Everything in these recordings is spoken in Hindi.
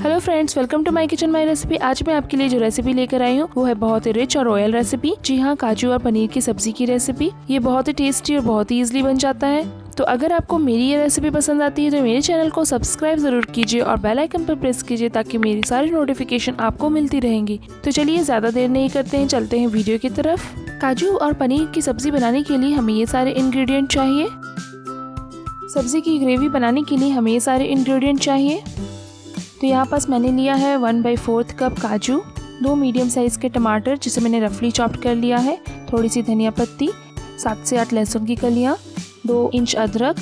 Hello friends, welcome to my kitchen my recipe. आज मैं आपके लिए जो रेसिपी लेकर आई हूँ वो है बहुत ही रिच और रॉयल रेसिपी। जी हाँ, काजू और पनीर की सब्जी की रेसिपी। ये बहुत ही टेस्टी और बहुत ही इजीली बन जाता है। तो अगर आपको मेरी ये रेसिपी पसंद आती है तो मेरे चैनल को सब्सक्राइब जरूर कीजिए और बेल आइकन पर प्रेस कीजिए ताकि मेरी सारी नोटिफिकेशन आपको मिलती रहेंगी। तो चलिए ज़्यादा देर नहीं करते हैं, चलते हैं वीडियो की तरफ। काजू और पनीर की सब्जी बनाने के लिए हमें ये सारे इंग्रेडिएंट चाहिए। सब्जी की ग्रेवी बनाने के लिए हमें ये सारे इंग्रेडिएंट चाहिए। तो यहाँ पास मैंने लिया है 1/4 कप काजू, 2 मीडियम साइज़ के टमाटर जिसे मैंने रफली चॉप्ड कर लिया है, थोड़ी सी धनिया पत्ती, 7 से 8 लहसुन की कलियाँ, 2 इंच अदरक,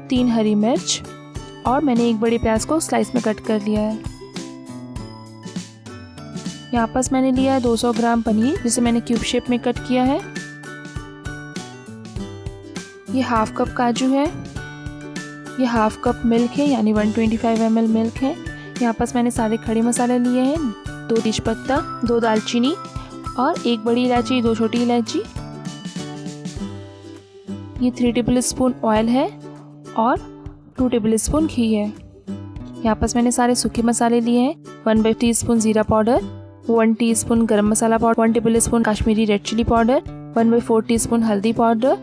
3 हरी मिर्च और मैंने एक बड़े प्याज को स्लाइस में कट कर लिया है। यहाँ पास मैंने लिया है 200 ग्राम पनीर जिसे मैंने क्यूब शेप में कट किया है। ये हाफ कप काजू है। ये हाफ कप मिल्क है यानी 125 ml मिल्क है। यहाँ पास मैंने सारे खड़े मसाले लिए हैं, 2 तेजपत्ता, 2 दालचीनी और 1 बड़ी इलायची, 2 छोटी इलायची। ये 3 टेबलस्पून ऑयल है और 2 टेबलस्पून घी है। यहाँ पास मैंने सारे सूखे मसाले लिए हैं, 1 टीस्पून जीरा पाउडर, 1 टीस्पून गरम मसाला powder, 1 tablespoon Kashmiri red chilli powder, 1/4 teaspoon हल्दी पाउडर,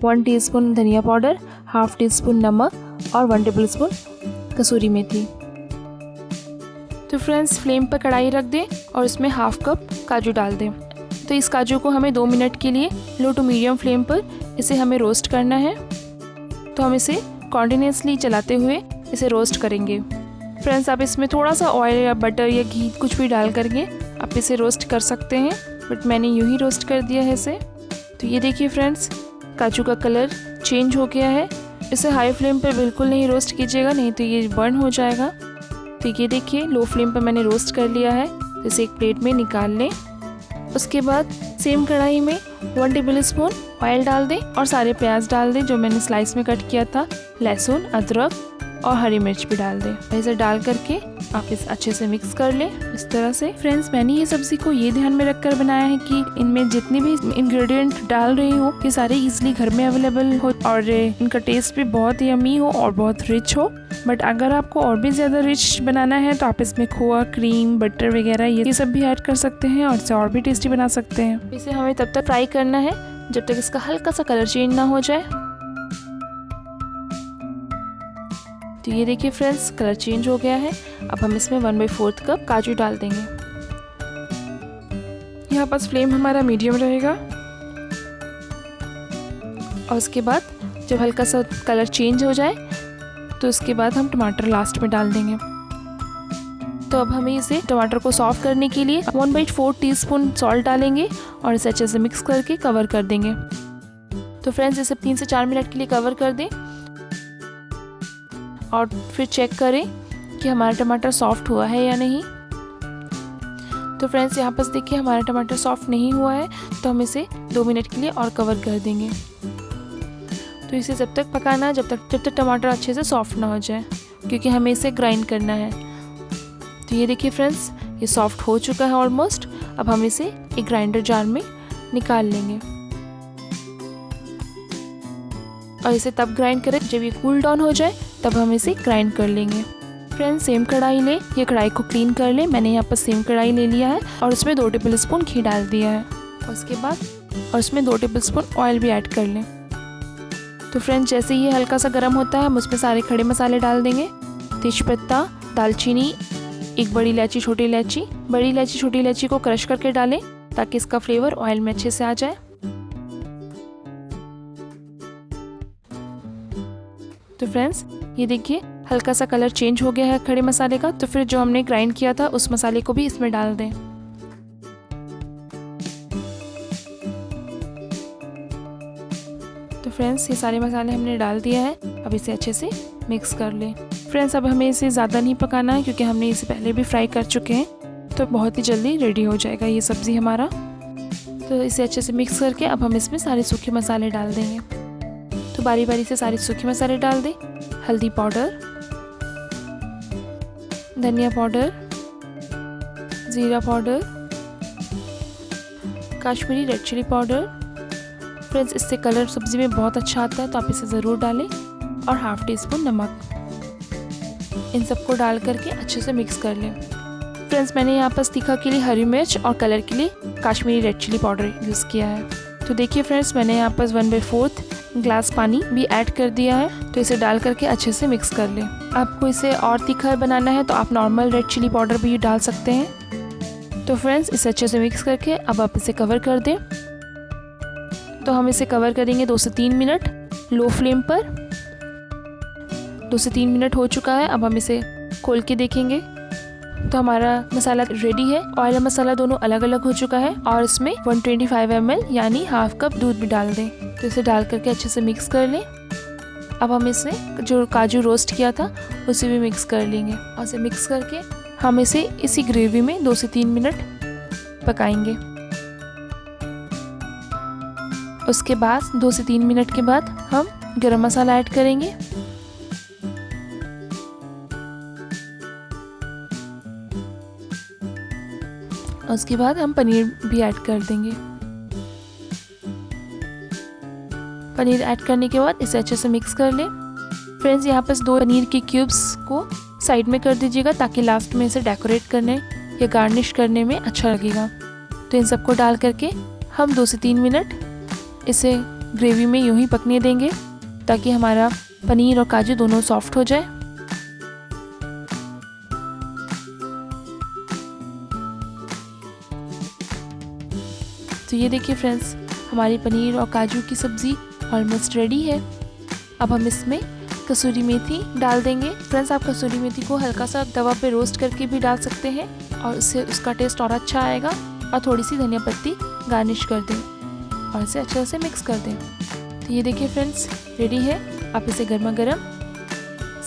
1 टीस्पून धनिया पाउडर, हाफ टीस्पून नमक और 1 टेबलस्पून कसूरी मेथी। तो फ्रेंड्स, फ्लेम पर कढ़ाई रख दें और इसमें हाफ कप काजू डाल दें। तो इस काजू को हमें 2 मिनट के लिए लो टू मीडियम फ्लेम पर इसे हमें रोस्ट करना है। तो हम इसे कॉन्टिन्यूसली चलाते हुए इसे रोस्ट करेंगे। फ्रेंड्स, आप इसमें थोड़ा सा ऑयल या बटर या घी कुछ भी डाल करके आप इसे रोस्ट कर सकते हैं, बट मैंने यूँ ही रोस्ट कर दिया है इसे। तो ये देखिए फ्रेंड्स, काजू का कलर चेंज हो गया है। इसे हाई फ्लेम पर बिल्कुल नहीं रोस्ट कीजिएगा, नहीं तो ये बर्न हो जाएगा। तो ये देखिए, लो फ्लेम पर मैंने रोस्ट कर लिया है। तो इसे एक प्लेट में निकाल लें। उसके बाद सेम कढ़ाई में 1 टेबलस्पून ऑयल डाल दें और सारे प्याज डाल दें जो मैंने स्लाइस में कट किया था, लहसुन, अदरक और हरी मिर्च भी डाल दें। इसे डाल करके आप इसे अच्छे से मिक्स कर लें इस तरह से। फ्रेंड्स, मैंने ये सब्जी को ये ध्यान में रखकर बनाया है कि इनमें जितने भी इंग्रेडिएंट डाल रही हूँ ये सारे इजीली घर में अवेलेबल हो और इनका टेस्ट भी बहुत यम्मी हो और बहुत रिच हो। बट अगर आपको और भी ज़्यादा रिच बनाना है तो आप इसमें खोआ, क्रीम, बटर वगैरह ये सब भी ऐड कर सकते हैं और इसे और भी टेस्टी बना सकते हैं। इसे हमें तब तक फ्राई करना है जब तक इसका हल्का सा कलर चेंज ना हो जाए। तो ये देखिए फ्रेंड्स, कलर चेंज हो गया है। अब हम इसमें 1/4 कप काजू डाल देंगे। यहाँ पास फ्लेम हमारा मीडियम रहेगा और उसके बाद जब हल्का सा कलर चेंज हो जाए तो उसके बाद हम टमाटर लास्ट में डाल देंगे। तो अब हमें इसे टमाटर को सॉफ्ट करने के लिए 1/4 टीस्पून सॉल्ट डालेंगे और इसे अच्छे से मिक्स करके कवर कर देंगे। तो फ्रेंड्स, इसे 3 से 4 मिनट के लिए कवर कर दें और फिर चेक करें कि हमारा टमाटर सॉफ्ट हुआ है या नहीं। तो फ्रेंड्स, यहाँ पर देखिए हमारा टमाटर सॉफ्ट नहीं हुआ है, तो हम इसे 2 मिनट के लिए और कवर कर देंगे। तो इसे जब तक पकाना है जब तक टमाटर अच्छे से सॉफ्ट ना हो जाए, क्योंकि हमें इसे ग्राइंड करना है। तो ये देखिए फ्रेंड्स, ये सॉफ्ट हो चुका है ऑलमोस्ट। अब हम इसे एक ग्राइंडर जार में निकाल लेंगे और इसे तब ग्राइंड करें जब ये कूल डाउन हो जाए, तब हम इसे ग्राइंड कर लेंगे। फ्रेंड्स, सेम कढ़ाई लें, ये कढ़ाई को क्लीन कर लें। मैंने यहाँ पर सेम कढ़ाई ले लिया है और उसमें 2 टेबलस्पून घी डाल दिया है और उसके बाद और उसमें 2 टेबलस्पून ऑयल भी ऐड कर लें। तो फ्रेंड्स, जैसे ये हल्का सा गर्म होता है हम उसमें सारे खड़े मसाले डाल देंगे। तेजपत्ता, दालचीनी, 1 बड़ी इलायची, छोटी इलायची। बड़ी इलायची, छोटी इलायची को क्रश करके डालें ताकि इसका फ्लेवर ऑयल में अच्छे से आ जाए। तो फ्रेंड्स, ये देखिए हल्का सा कलर चेंज हो गया है खड़े मसाले का। तो फिर जो हमने ग्राइंड किया था उस मसाले को भी इसमें डाल दें। तो फ्रेंड्स, ये सारे मसाले हमने डाल दिया है। अब इसे अच्छे से मिक्स कर लें। फ्रेंड्स, अब हमें इसे ज़्यादा नहीं पकाना है क्योंकि हमने इसे पहले भी फ्राई कर चुके हैं, तो बहुत ही जल्दी रेडी हो जाएगा ये सब्ज़ी हमारा। तो इसे अच्छे से मिक्स करके अब हम इसमें सारे सूखे मसाले डाल देंगे। तो बारी बारी से सारे सूखे मसाले डाल दें। हल्दी पाउडर, धनिया पाउडर, ज़ीरा powder, Kashmiri red chilli powder. Friends, इससे कलर सब्ज़ी में बहुत अच्छा आता है तो आप इसे ज़रूर डालें और हाफ टी स्पून नमक। इन सबको डाल करके अच्छे से मिक्स कर लें। फ्रेंड्स, मैंने यहाँ पर तीखा के लिए हरी मिर्च और कलर के लिए Kashmiri red chilli powder use किया है। तो देखिए फ्रेंड्स, मैंने यहाँ पर 1/4 ग्लास पानी भी ऐड कर दिया है। तो इसे डाल करके अच्छे से मिक्स कर लें। आपको इसे और तीखा बनाना है तो आप नॉर्मल रेड चिली पाउडर भी डाल सकते हैं। तो फ्रेंड्स, इसे अच्छे से मिक्स करके अब आप इसे कवर कर दें। तो हम इसे कवर करेंगे 2 से 3 मिनट लो फ्लेम पर। 2 से 3 मिनट हो चुका है। अब हम इसे खोल के देखेंगे तो हमारा मसाला रेडी है। ऑयल और मसाला दोनों अलग अलग हो चुका है और इसमें 125 ml यानी हाफ कप दूध भी डाल दें। तो इसे डाल करके अच्छे से मिक्स कर लें। अब हम इसमें जो काजू रोस्ट किया था उसे भी मिक्स कर लेंगे और इसे मिक्स करके हम इसे इसी ग्रेवी में 2 से 3 मिनट पकाएंगे। उसके बाद 2 से 3 मिनट के बाद हम गरम मसाला ऐड करेंगे। उसके बाद हम पनीर भी ऐड कर देंगे। पनीर ऐड करने के बाद इसे अच्छे से मिक्स कर लें। फ्रेंड्स, यहाँ पर 2 पनीर के क्यूब्स को साइड में कर दीजिएगा ताकि लास्ट में इसे डेकोरेट करने या गार्निश करने में अच्छा लगेगा। तो इन सबको डाल करके हम 2 से 3 मिनट इसे ग्रेवी में यूं ही पकने देंगे ताकि हमारा पनीर और काजू दोनों सॉफ्ट हो जाए। तो ये देखिए फ्रेंड्स, हमारी पनीर और काजू की सब्ज़ी ऑलमोस्ट रेडी है। अब हम इसमें कसूरी मेथी डाल देंगे। फ्रेंड्स, आप कसूरी मेथी को हल्का सा तवा पे रोस्ट करके भी डाल सकते हैं और इससे उसका टेस्ट और अच्छा आएगा। और थोड़ी सी धनिया पत्ती गार्निश कर दें और इसे अच्छे से मिक्स कर दें। तो ये देखिए फ्रेंड्स, रेडी है। आप इसे गर्मा गर्म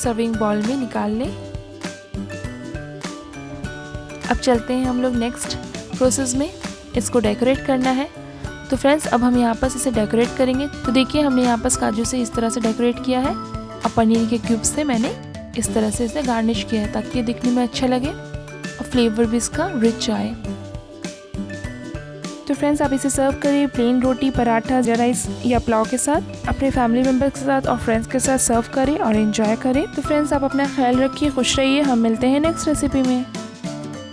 सर्विंग बाउल में निकाल लें। अब चलते हैं हम लोग नेक्स्ट प्रोसेस में। इसको डेकोरेट करना है। तो फ्रेंड्स, अब हम यहाँ पर इसे डेकोरेट करेंगे। तो देखिए, हमने यहाँ पर काजू से इस तरह से डेकोरेट किया है और पनीर के क्यूब से मैंने इस तरह से इसे गार्निश किया है ताकि ये दिखने में अच्छा लगे और फ्लेवर भी इसका रिच आए। तो फ्रेंड्स, आप इसे सर्व करिए प्लेन रोटी, पराठा, जीरा राइस या पुलाव के साथ। अपने फैमिली मेम्बर्स के साथ और फ्रेंड्स के साथ सर्व करें और एंजॉय करें। तो फ्रेंड्स, आप अपना ख्याल रखिए, खुश रहिए। हम मिलते हैं नेक्स्ट रेसिपी में।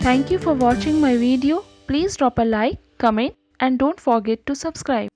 Thank you for watching my video. Please drop a like, comment and don't forget to subscribe.